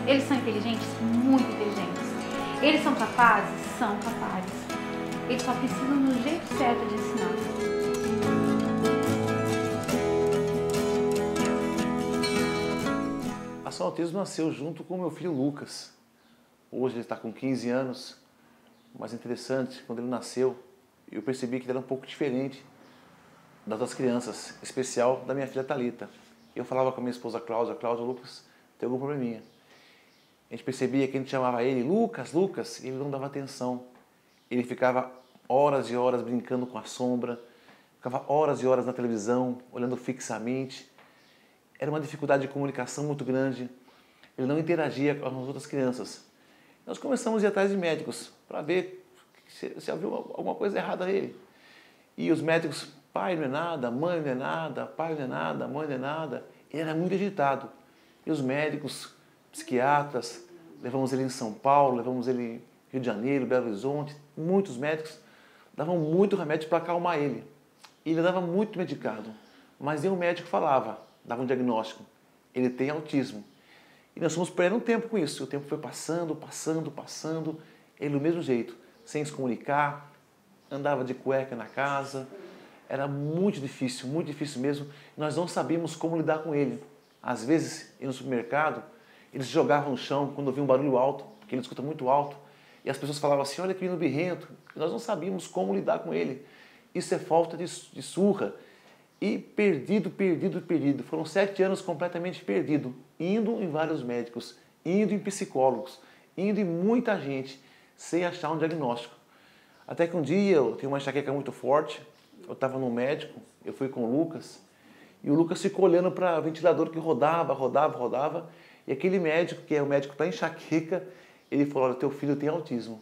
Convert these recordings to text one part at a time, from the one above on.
Eles são inteligentes? Muito inteligentes. Eles são capazes? São capazes. Eles só precisam do jeito certo de ensinar. Ação Autismo nasceu junto com o meu filho Lucas. Hoje ele está com 15 anos. Mas interessante, quando ele nasceu, eu percebi que ele era um pouco diferente das outras crianças, em especial da minha filha Thalita. Eu falava com a minha esposa Cláudia, Cláudia, Lucas, tem algum probleminha. A gente percebia que a gente chamava ele, Lucas, Lucas, e ele não dava atenção. Ele ficava horas e horas brincando com a sombra, ficava horas e horas na televisão, olhando fixamente. Era uma dificuldade de comunicação muito grande. Ele não interagia com as outras crianças. Nós começamos a ir atrás de médicos para ver se havia alguma coisa errada nele. E os médicos, pai não é nada, mãe não é nada, pai não é nada, mãe não é nada. Ele era muito agitado. E os médicos, psiquiatras, levamos ele em São Paulo, levamos ele em Rio de Janeiro, Belo Horizonte, muitos médicos davam muito remédio para acalmar ele. E ele dava muito medicado. Mas nenhum médico falava, dava um diagnóstico. Ele tem autismo. E nós fomos perdendo tempo com isso. O tempo foi passando, passando, passando. Ele do mesmo jeito, sem se comunicar, andava de cueca na casa. Era muito difícil mesmo. Nós não sabíamos como lidar com ele. Às vezes, ia no supermercado, ele se jogava no chão quando ouvia um barulho alto, porque ele escuta muito alto. E as pessoas falavam assim, olha que menino birrento. E nós não sabíamos como lidar com ele. Isso é falta de surra. E perdido. Foram 7 anos completamente perdido, indo em vários médicos, indo em psicólogos, indo em muita gente, sem achar um diagnóstico. Até que um dia eu tinha uma enxaqueca muito forte, eu estava no médico, eu fui com o Lucas, e o Lucas ficou olhando para o ventilador que rodava, e aquele médico, que é o médico da enxaqueca, ele falou, olha, teu filho tem autismo.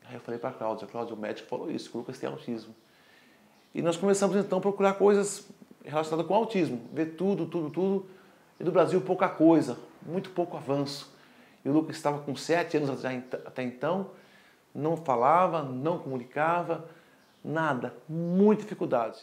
Aí eu falei para a Cláudia, o médico falou isso, que o Lucas tem autismo. E nós começamos então a procurar coisas relacionadas com o autismo, ver tudo. E do Brasil pouca coisa, muito pouco avanço. E o Lucas estava com 7 anos até então, não falava, não comunicava, nada, muita dificuldade.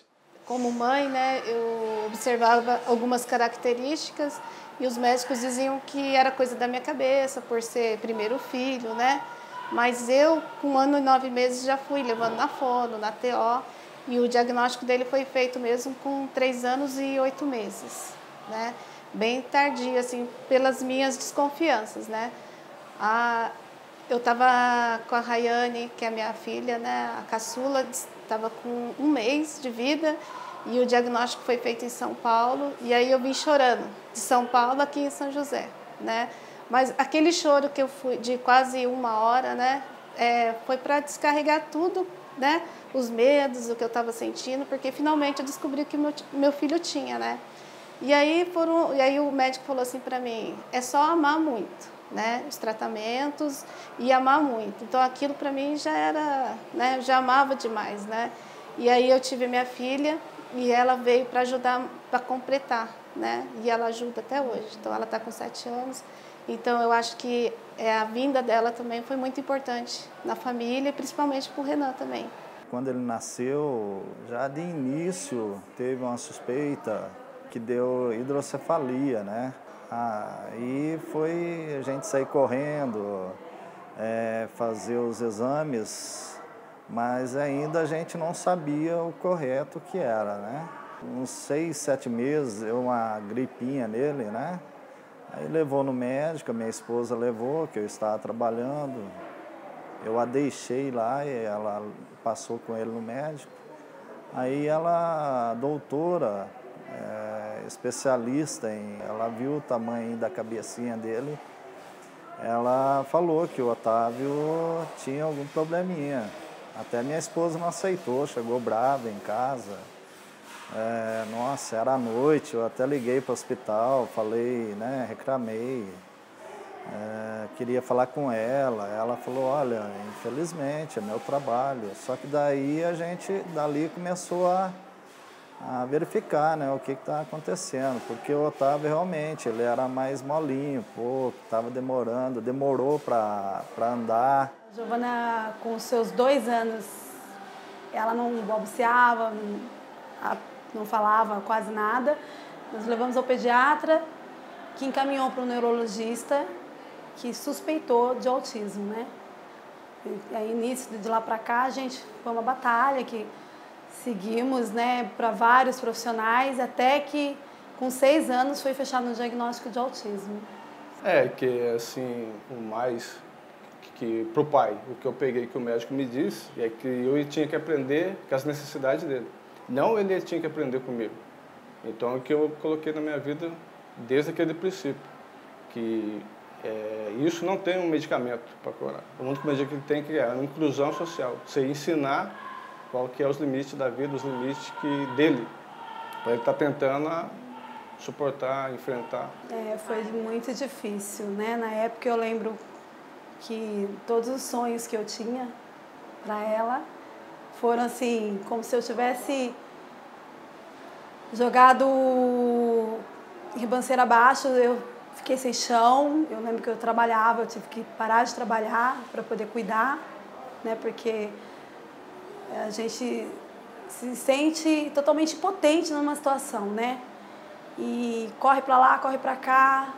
Como mãe, né, eu observava algumas características e os médicos diziam que era coisa da minha cabeça, por ser primeiro filho, né? Mas eu, com 1 ano e 9 meses, já fui levando na fono, na TO, e o diagnóstico dele foi feito mesmo com 3 anos e 8 meses, né? Bem tardio, assim, pelas minhas desconfianças, né? Eu estava com a Rayane, que é a minha filha, né? A caçula, estava com 1 mês de vida e o diagnóstico foi feito em São Paulo. E aí eu vim chorando de São Paulo aqui em São José, né? Mas aquele choro que eu fui de quase 1 hora, né? Foi para descarregar tudo, né? Os medos, o que eu estava sentindo, porque finalmente eu descobri que meu filho tinha, né? E aí o médico falou assim para mim, é só amar muito, né? Os tratamentos e amar muito. Então aquilo para mim já era, né? Eu já amava demais, né? E aí eu tive a minha filha e ela veio para ajudar, para completar, né? E ela ajuda até hoje. Então ela está com 7 anos. Então eu acho que a vinda dela também foi muito importante na família, principalmente para o Renan também. Quando ele nasceu, já de início teve uma suspeita que deu hidrocefalia, né? Aí foi a gente sair correndo, fazer os exames, mas ainda a gente não sabia o correto que era, né? Uns 6, 7 meses, deu uma gripinha nele, né? Aí levou no médico, a minha esposa levou, que eu estava trabalhando. Eu a deixei lá e ela passou com ele no médico. Aí a doutora, especialista ela viu o tamanho da cabecinha dele, ela falou que o Otávio tinha algum probleminha. Até minha esposa não aceitou, chegou brava em casa. Nossa, era à noite, eu até liguei para o hospital, falei, né, reclamei. Queria falar com ela, ela falou, olha, infelizmente é meu trabalho. Só que daí a gente, dali começou a verificar, né, o que está acontecendo, porque o Otávio realmente, ele era mais molinho, pouco, estava demorou para andar. A Giovana, com os seus 2 anos, ela não balbuciava, não falava quase nada. Nós levamos ao pediatra, que encaminhou para o neurologista. que suspeitou de autismo, né? E aí, início de lá para cá, a gente foi uma batalha que seguimos, né, para vários profissionais, até que com 6 anos foi fechado um diagnóstico de autismo. Que assim, o mais que pro pai, o que eu peguei que o médico me disse é que eu tinha que aprender com as necessidades dele. Não ele tinha que aprender comigo. Então é o que eu coloquei na minha vida desde aquele princípio, que isso não tem um medicamento para curar. O único medicamento que ele tem é a inclusão social. Você ensinar qual que é os limites da vida, os limites dele, para ele estar tentando suportar, enfrentar. Foi muito difícil, né? Na época eu lembro que todos os sonhos que eu tinha para ela foram assim, como se eu tivesse jogado ribanceira abaixo, eu fiquei sem chão. Eu lembro que eu trabalhava, eu tive que parar de trabalhar para poder cuidar, né? Porque a gente se sente totalmente impotente numa situação, né? E corre para lá, corre para cá,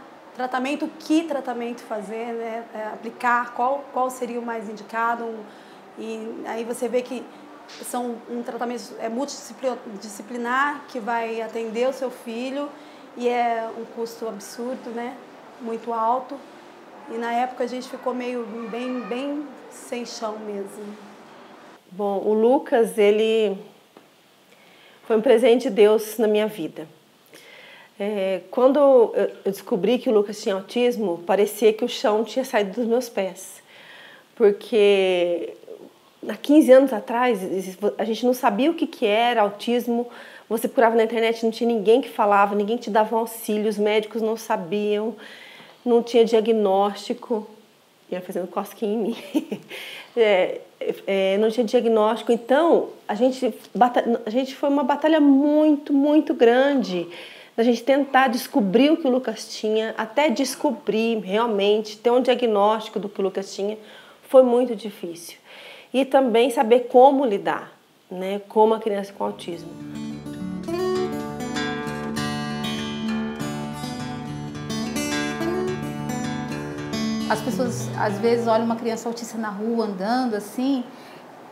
que tratamento fazer, né? Aplicar, qual seria o mais indicado. E aí você vê que são um tratamento multidisciplinar que vai atender o seu filho e é um custo absurdo, né? Muito alto. E na época a gente ficou bem sem chão mesmo. Bom, o Lucas, ele foi um presente de Deus na minha vida. Quando eu descobri que o Lucas tinha autismo, parecia que o chão tinha saído dos meus pés. Porque há 15 anos atrás, a gente não sabia o que era autismo. Você procurava na internet, não tinha ninguém que falava, ninguém te dava um auxílio, os médicos não sabiam, não tinha diagnóstico. Ia fazendo cosquinha em mim. Não tinha diagnóstico. Então, a gente foi uma batalha muito, muito grande da gente tentar descobrir o que o Lucas tinha, até descobrir realmente, ter um diagnóstico do que o Lucas tinha, foi muito difícil. E também saber como lidar, né, com uma criança com autismo. As pessoas às vezes olham uma criança autista na rua andando assim,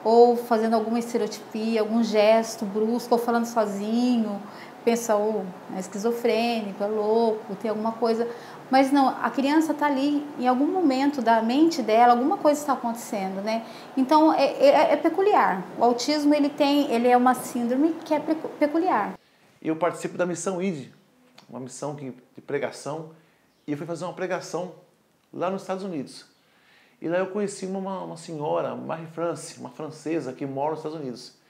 ou fazendo alguma estereotipia, algum gesto brusco, ou falando sozinho, pensa, é esquizofrênico, é louco, tem alguma coisa. Mas não, a criança está ali, em algum momento da mente dela, alguma coisa está acontecendo, né? Então, é peculiar. O autismo, ele é uma síndrome que é peculiar. Eu participo da Missão ID, uma missão de pregação, e eu fui fazer uma pregação lá nos Estados Unidos. E lá eu conheci uma senhora, Marie-France, uma francesa que mora nos Estados Unidos.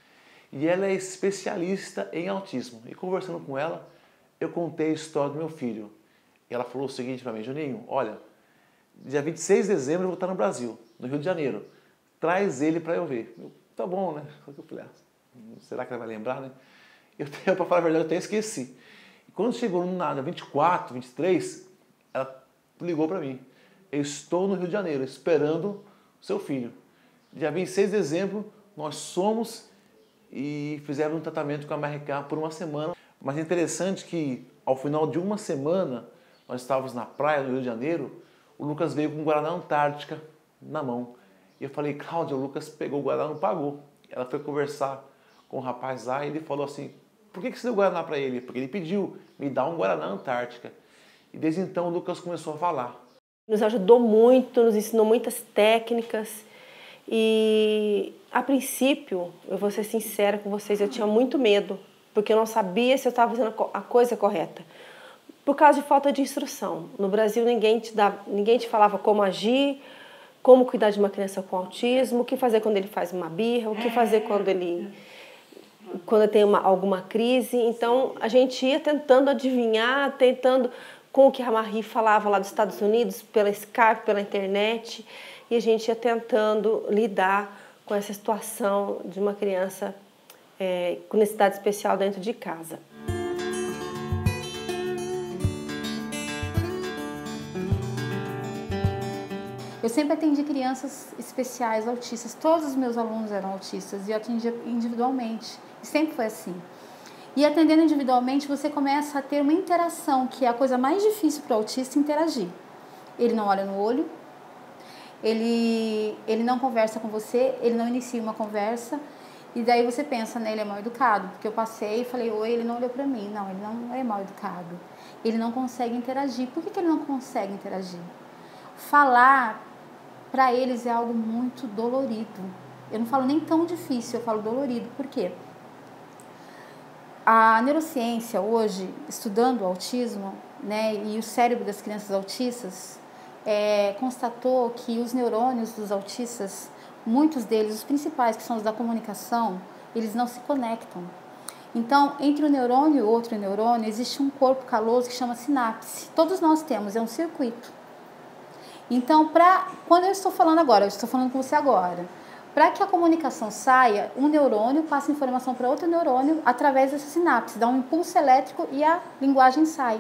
E ela é especialista em autismo. E conversando com ela, eu contei a história do meu filho. E ela falou o seguinte para mim: Juninho, olha, dia 26 de dezembro eu vou estar no Brasil, no Rio de Janeiro. Traz ele para eu ver. Tá bom, né? Eu falei, será que ela vai lembrar, né? Para falar a verdade, eu até esqueci. E quando chegou no 24, 23, ela ligou para mim. Eu estou no Rio de Janeiro, esperando o seu filho. Dia 26 de dezembro, nós somos e fizeram um tratamento com a Marie-France por uma semana. Mas é interessante que, ao final de uma semana, nós estávamos na praia, no Rio de Janeiro, o Lucas veio com um Guaraná Antártica na mão. E eu falei, Cláudia, o Lucas pegou o Guaraná e não pagou. Ela foi conversar com o rapaz lá e ele falou assim, por que você deu o Guaraná para ele? Porque ele pediu, me dá um Guaraná Antártica. E desde então o Lucas começou a falar. Nos ajudou muito, nos ensinou muitas técnicas e, a princípio, eu vou ser sincera com vocês, eu tinha muito medo, porque eu não sabia se eu estava fazendo a coisa correta, por causa de falta de instrução. No Brasil, ninguém te falava como agir, como cuidar de uma criança com autismo, o que fazer quando ele faz uma birra, o que fazer quando tem alguma crise. Então, a gente ia tentando adivinhar, com o que a Marie falava lá dos Estados Unidos, pela Skype, pela internet, e a gente ia tentando lidar com essa situação de uma criança com necessidade especial dentro de casa. Eu sempre atendi crianças especiais, autistas. Todos os meus alunos eram autistas e eu atendia individualmente. E sempre foi assim. E atendendo individualmente, você começa a ter uma interação, que é a coisa mais difícil para o autista interagir. ele não olha no olho, ele não conversa com você, ele não inicia uma conversa. E daí você pensa, né, ele é mal educado, porque eu passei e falei, oi, ele não olhou pra mim. Não, ele não é mal educado. Ele não consegue interagir. Por que ele não consegue interagir? Falar, para eles, é algo muito dolorido. Eu não falo nem tão difícil, eu falo dolorido. Por quê? A neurociência hoje, estudando o autismo, né, e o cérebro das crianças autistas, constatou que os neurônios dos autistas, muitos deles, os principais, que são os da comunicação, eles não se conectam. Então, entre um neurônio e outro neurônio, existe um corpo caloso que chama sinapse. Todos nós temos, é um circuito. Então, quando eu estou falando agora, eu estou falando com você agora, para que a comunicação saia, um neurônio passa informação para outro neurônio através dessa sinapse, dá um impulso elétrico e a linguagem sai.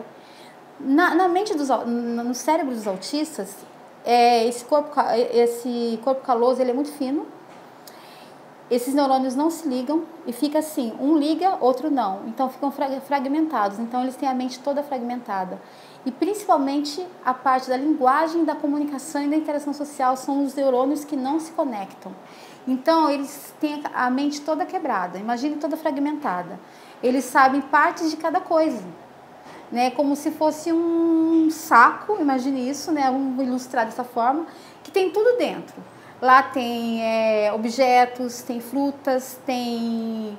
No cérebro dos autistas, esse corpo caloso ele é muito fino, esses neurônios não se ligam e fica assim, um liga, outro não, então ficam fragmentados, então eles têm a mente toda fragmentada. E principalmente a parte da linguagem, da comunicação e da interação social são os neurônios que não se conectam. Então eles têm a mente toda quebrada, imagine toda fragmentada. Eles sabem partes de cada coisa, né? Como se fosse um saco, imagine isso, né? Vamos ilustrar dessa forma, que tem tudo dentro. Lá tem objetos, tem frutas, tem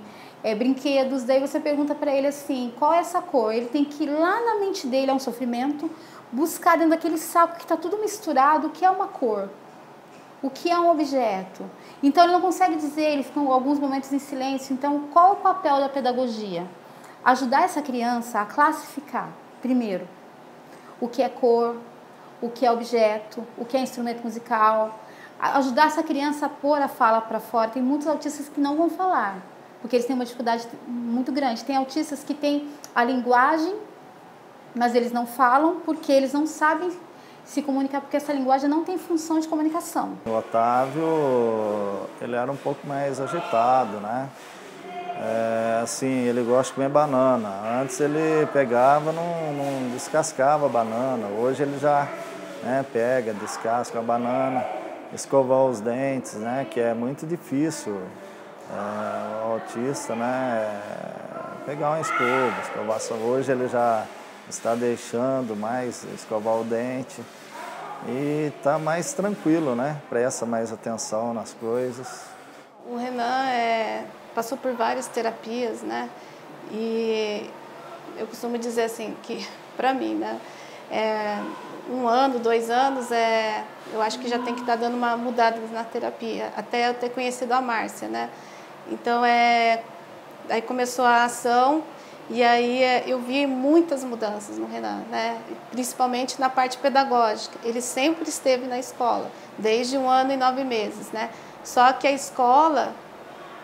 brinquedos. Daí você pergunta para ele assim, qual é essa cor? Ele tem que ir lá na mente dele, é um sofrimento, buscar dentro daquele saco que está tudo misturado o que é uma cor, o que é um objeto. Então ele não consegue dizer, ele fica alguns momentos em silêncio. Então qual é o papel da pedagogia? Ajudar essa criança a classificar, primeiro, o que é cor, o que é objeto, o que é instrumento musical, ajudar essa criança a pôr a fala para fora. Tem muitos autistas que não vão falar, porque eles têm uma dificuldade muito grande. Tem autistas que têm a linguagem, mas eles não falam porque eles não sabem se comunicar, porque essa linguagem não tem função de comunicação. O Otávio, ele era um pouco mais agitado, né? Assim, ele gosta de comer banana. Antes ele pegava, não descascava a banana. Hoje ele já pega, descasca a banana, escovar os dentes, né? Que é muito difícil o autista, né? Pegar uma escovação. Hoje ele já está deixando mais escovar o dente e está mais tranquilo, né? Presta mais atenção nas coisas. O Renan passou por várias terapias, né? E eu costumo dizer assim que, para mim, né? 1 ano, 2 anos, eu acho que já tem que estar dando uma mudada na terapia, até eu ter conhecido a Márcia, né? Então, aí começou a ação e aí eu vi muitas mudanças no Renan, né? Principalmente na parte pedagógica. Ele sempre esteve na escola, desde 1 ano e 9 meses, né? Só que a escola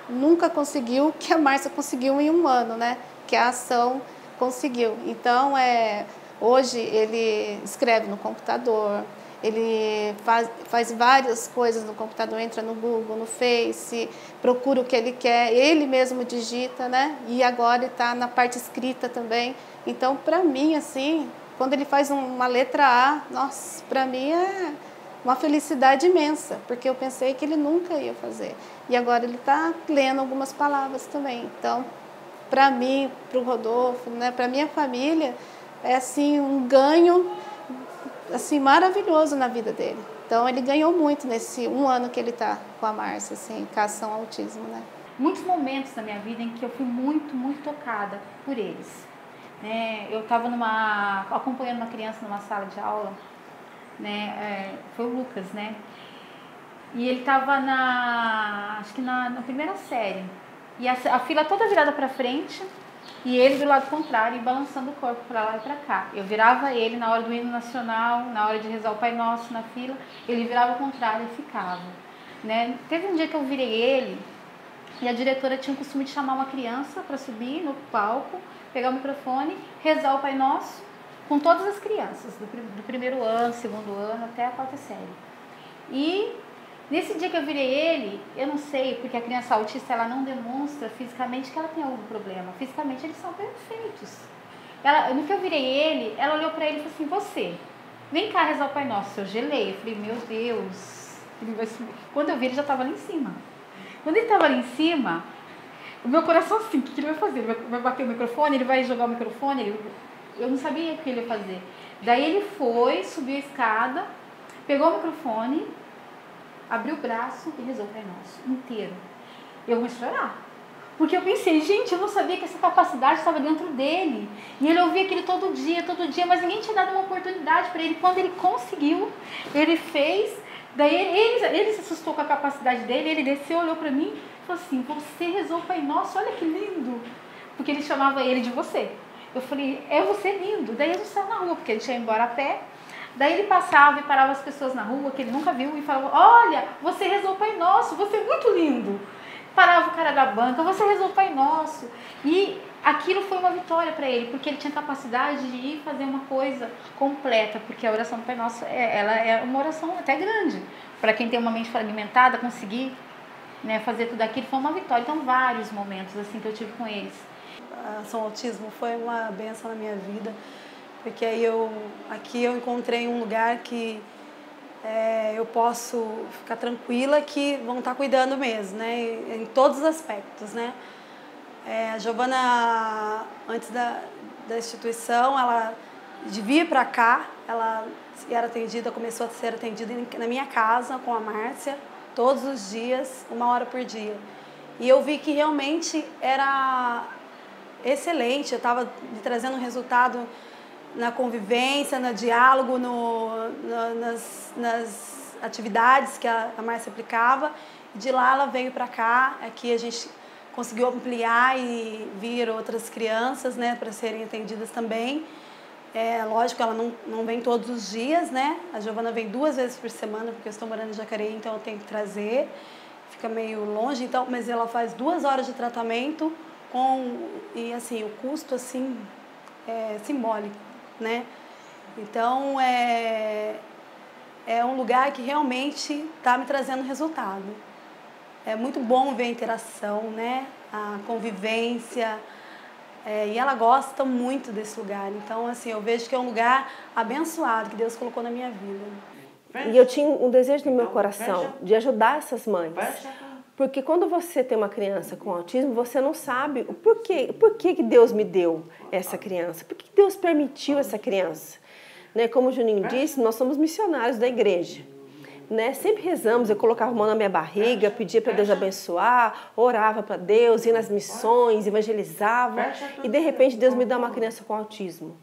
nunca conseguiu o que a Márcia conseguiu em 1 ano, né? Que a ação conseguiu. Então, hoje ele escreve no computador, ele faz várias coisas no computador, entra no Google, no Face, procura o que ele quer, ele mesmo digita, né? E agora está na parte escrita também. Então, para mim, assim, quando ele faz uma letra A, nossa, para mim é uma felicidade imensa, porque eu pensei que ele nunca ia fazer. E agora ele está lendo algumas palavras também. Então, para mim, para o Rodolfo, né, para minha família, é assim um ganho assim maravilhoso na vida dele. Então ele ganhou muito nesse 1 ano que ele está com a Márcia, assim, com a ação autismo, né? Muitos momentos da minha vida em que eu fui muito, muito tocada por eles, né? Eu estava acompanhando uma criança numa sala de aula, né? Foi o Lucas, né? E ele estava acho que na primeira série, e a fila toda virada para frente. E ele do lado contrário e balançando o corpo para lá e para cá. Eu virava ele na hora do hino nacional, na hora de rezar o Pai Nosso na fila, ele virava o contrário e ficava, né? Teve um dia que eu virei ele e a diretora tinha o costume de chamar uma criança para subir no palco, pegar o microfone, rezar o Pai Nosso com todas as crianças, do 1º ano, 2º ano até a 4ª série. E nesse dia que eu virei ele, eu não sei, porque a criança autista ela não demonstra fisicamente que ela tem algum problema. Fisicamente eles são perfeitos. No que eu virei ele, ela olhou para ele e falou assim, você. vem cá rezar o Pai Nosso. Eu gelei, eu falei, meu Deus, ele vai subir. Quando eu vi, ele já estava lá em cima. Quando ele estava lá em cima, o meu coração assim, o que ele vai fazer? Ele vai bater o microfone, ele vai jogar o microfone? Eu não sabia o que ele ia fazer. Daí ele foi, subiu a escada, pegou o microfone, abriu o braço e rezou o Pai Nosso inteiro. Eu comecei a chorar. Porque eu pensei, gente, eu não sabia que essa capacidade estava dentro dele. E ele ouvia aquilo todo dia, mas ninguém tinha dado uma oportunidade para ele. Quando ele conseguiu, ele fez. Daí ele se assustou com a capacidade dele, ele desceu, olhou para mim e falou assim, você rezou o Pai Nosso, olha que lindo. Porque ele chamava ele de você. Eu falei, é você lindo. Daí a gente saiu na rua, porque ele tinha ido embora a pé. Daí ele passava e parava as pessoas na rua, que ele nunca viu, e falava, olha, você rezou o Pai Nosso, você é muito lindo. Parava o cara da banca, você rezou o Pai Nosso. E aquilo foi uma vitória para ele, porque ele tinha capacidade de ir fazer uma coisa completa, porque a oração do Pai Nosso, ela é uma oração até grande. Para quem tem uma mente fragmentada, conseguir, né, fazer tudo aquilo foi uma vitória. Então, vários momentos assim que eu tive com eles. A Ação Autismo foi uma bênção na minha vida, porque aí aqui eu encontrei um lugar que eu posso ficar tranquila que vão estar cuidando mesmo, né, em todos os aspectos, né. A Giovana, antes da instituição, ela de vir para cá, ela começou a ser atendida na minha casa com a Márcia, todos os dias, 1 hora por dia. E eu vi que realmente era excelente, eu estava trazendo um resultado na convivência, no diálogo, nas atividades que a Márcia aplicava. De lá ela veio para cá, aqui a gente conseguiu ampliar e vir outras crianças, né, para serem atendidas também. Lógico, ela não vem todos os dias, né? A Giovana vem 2 vezes por semana, porque eu estou morando em Jacareí, então eu tenho que trazer. Fica meio longe, então, mas ela faz 2 horas de tratamento e assim, o custo assim é simbólico, né? Então é um lugar que realmente está me trazendo resultado. É muito bom ver a interação, né? A convivência, e ela gosta muito desse lugar. Então assim, eu vejo que é um lugar abençoado que Deus colocou na minha vida. E eu tinha um desejo no meu coração de ajudar essas mães. Porque quando você tem uma criança com autismo, você não sabe o porquê. Por que Deus me deu essa criança? Por que Deus permitiu essa criança? Né? Como o Juninho disse, nós somos missionários da igreja. Né? Sempre rezamos, eu colocava a mão na minha barriga, pedia para Deus abençoar, orava para Deus, ia nas missões, evangelizava. E de repente Deus me dá uma criança com autismo.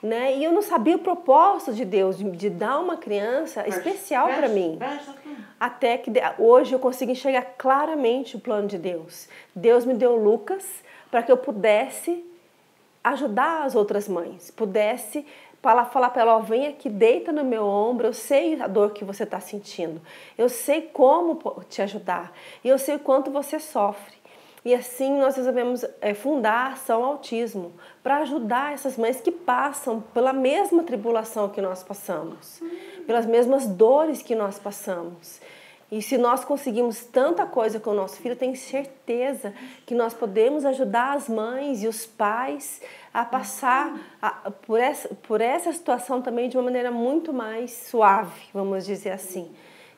Né? E eu não sabia o propósito de Deus, de dar uma criança especial para mim. Até que hoje eu consigo enxergar claramente o plano de Deus. Deus me deu Lucas para que eu pudesse ajudar as outras mães, pudesse falar para ela, vem aqui, deita no meu ombro, eu sei a dor que você está sentindo, eu sei como te ajudar, e eu sei o quanto você sofre. E assim nós resolvemos fundar a Ação Autismo para ajudar essas mães que passam pela mesma tribulação que nós passamos, pelas mesmas dores que nós passamos. E se nós conseguimos tanta coisa com o nosso filho, tenho certeza que nós podemos ajudar as mães e os pais a passar por essa situação também de uma maneira muito mais suave, vamos dizer assim.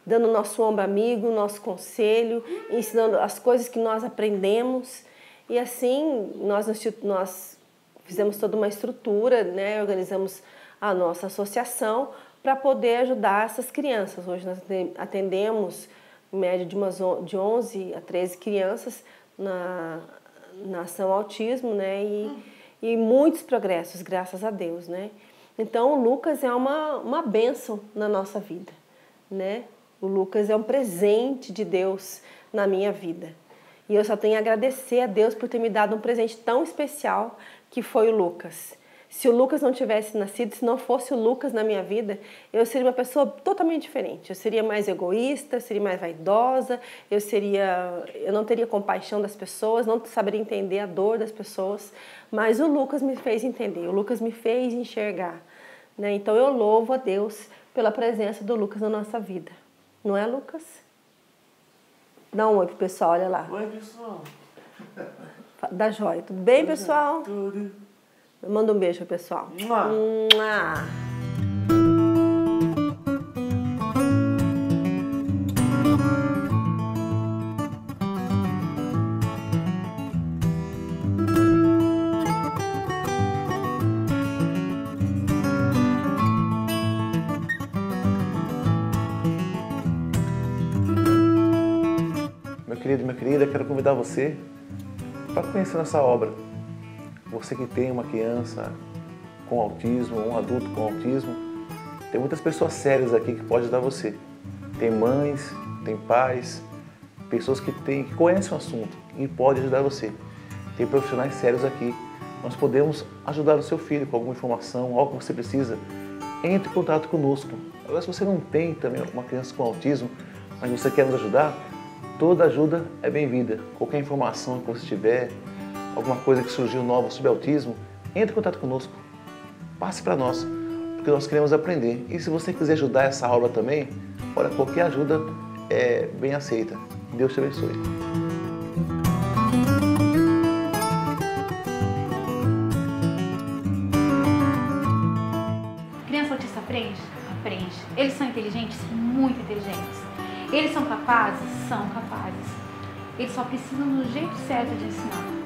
Dando nosso ombro amigo, nosso conselho, ensinando as coisas que nós aprendemos. E assim, nós fizemos toda uma estrutura, né? Organizamos a nossa associação para poder ajudar essas crianças. Hoje nós atendemos em média de 11 a 13 crianças na Ação Autismo, né? E muitos progressos, graças a Deus, né? Então, o Lucas é uma bênção na nossa vida, né? O Lucas é um presente de Deus na minha vida. E eu só tenho a agradecer a Deus por ter me dado um presente tão especial que foi o Lucas. Se o Lucas não tivesse nascido, se não fosse o Lucas na minha vida, eu seria uma pessoa totalmente diferente. Eu seria mais egoísta, seria mais vaidosa, eu não teria compaixão das pessoas, não saberia entender a dor das pessoas. Mas o Lucas me fez entender, o Lucas me fez enxergar. Né? Então eu louvo a Deus pela presença do Lucas na nossa vida. Não é, Lucas? Dá um oi pro pessoal, olha lá. Oi, pessoal. Dá joia. Tudo bem, pessoal? Tudo. Manda um beijo pro pessoal. Mua. Mua. querido, minha querida, quero convidar você para conhecer nossa obra. Você que tem uma criança com autismo, um adulto com autismo, tem muitas pessoas sérias aqui que podem ajudar você. Tem mães, tem pais, pessoas que conhecem o assunto e podem ajudar você. Tem profissionais sérios aqui. Nós podemos ajudar o seu filho com alguma informação, algo que você precisa. Entre em contato conosco. Agora, se você não tem também uma criança com autismo, mas você quer nos ajudar, toda ajuda é bem-vinda. Qualquer informação que você tiver, alguma coisa que surgiu nova sobre autismo, entre em contato conosco. Passe para nós, porque nós queremos aprender. E se você quiser ajudar essa aula também, olha, qualquer ajuda é bem aceita. Deus te abençoe. Criança autista aprende? Aprende. Eles são inteligentes? Muito inteligentes. Eles são capazes? São capazes. Eles só precisam do jeito certo de ensinar.